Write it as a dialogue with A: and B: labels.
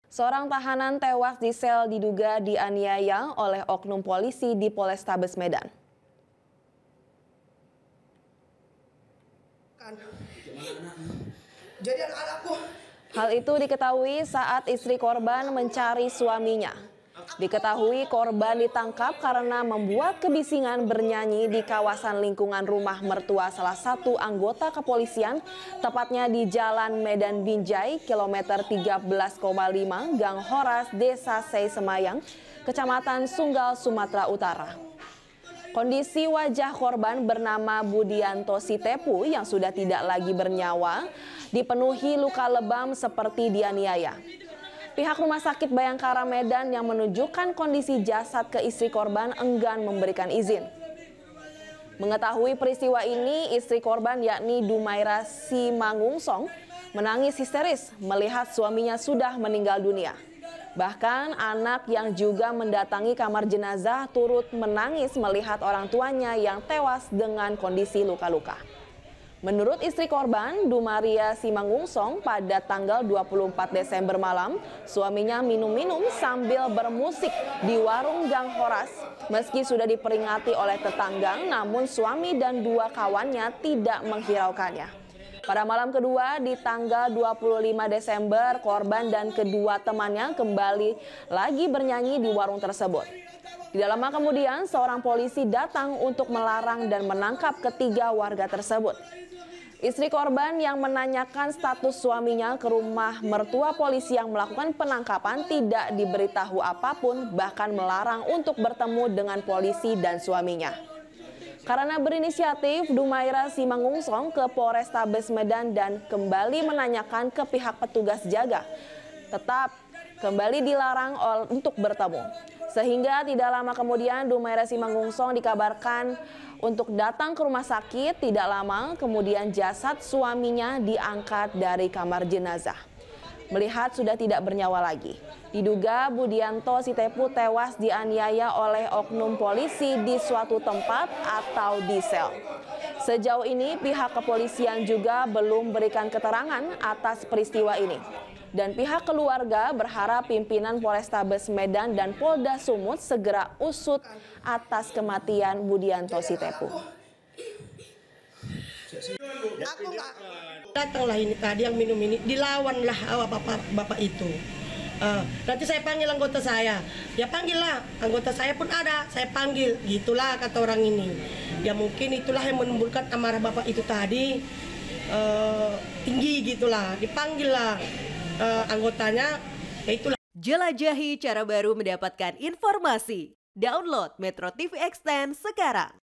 A: Seorang tahanan tewas di sel diduga dianiaya oleh oknum polisi di Polrestabes Medan.
B: Jadi anakku.
A: Hal itu diketahui saat istri korban mencari suaminya. Diketahui korban ditangkap karena membuat kebisingan bernyanyi di kawasan lingkungan rumah mertua salah satu anggota kepolisian, tepatnya di Jalan Medan Binjai, kilometer 13,5, Gang Horas, Desa Sei Semayang, Kecamatan Sunggal, Sumatera Utara. Kondisi wajah korban bernama Budianto Sitepu yang sudah tidak lagi bernyawa dipenuhi luka lebam seperti dianiaya. Pihak Rumah Sakit Bayangkara Medan yang menunjukkan kondisi jasad ke istri korban enggan memberikan izin. Mengetahui peristiwa ini, istri korban yakni Dumaira Simangungsong menangis histeris melihat suaminya sudah meninggal dunia. Bahkan anak yang juga mendatangi kamar jenazah turut menangis melihat orang tuanya yang tewas dengan kondisi luka-luka. Menurut istri korban, Dumaria Simangungsong, pada tanggal 24 Desember malam, suaminya minum-minum sambil bermusik di warung Gang Horas. Meski sudah diperingati oleh tetangga, namun suami dan dua kawannya tidak menghiraukannya. Pada malam kedua, di tanggal 25 Desember, korban dan kedua temannya kembali lagi bernyanyi di warung tersebut. Tidak lama kemudian, seorang polisi datang untuk melarang dan menangkap ketiga warga tersebut. Istri korban yang menanyakan status suaminya ke rumah mertua polisi yang melakukan penangkapan tidak diberitahu apapun, bahkan melarang untuk bertemu dengan polisi dan suaminya. Karena berinisiatif, Dumaira Simangungsong ke Polrestabes Medan dan kembali menanyakan ke pihak petugas jaga, tetap kembali dilarang untuk bertemu. Sehingga tidak lama kemudian Dumaira Simangungsong dikabarkan untuk datang ke rumah sakit. Tidak lama kemudian jasad suaminya diangkat dari kamar jenazah. Melihat sudah tidak bernyawa lagi. Diduga Budianto Sitepu tewas dianiaya oleh oknum polisi di suatu tempat atau di sel. Sejauh ini pihak kepolisian juga belum berikan keterangan atas peristiwa ini. Dan pihak keluarga berharap pimpinan Polrestabes Medan dan Polda Sumut segera usut atas kematian Budianto Sitepu.
B: Datanglah ini tadi yang minum ini, dilawanlah bapak itu. Nanti saya panggil anggota saya. Ya panggillah, anggota saya pun ada, saya panggil. Gitulah kata orang ini. Ya mungkin itulah yang menimbulkan amarah bapak itu tadi tinggi gitulah. Dipanggillah anggotanya, ya itulah.
C: Jelajahi cara baru mendapatkan informasi. Download Metro TV Extend sekarang.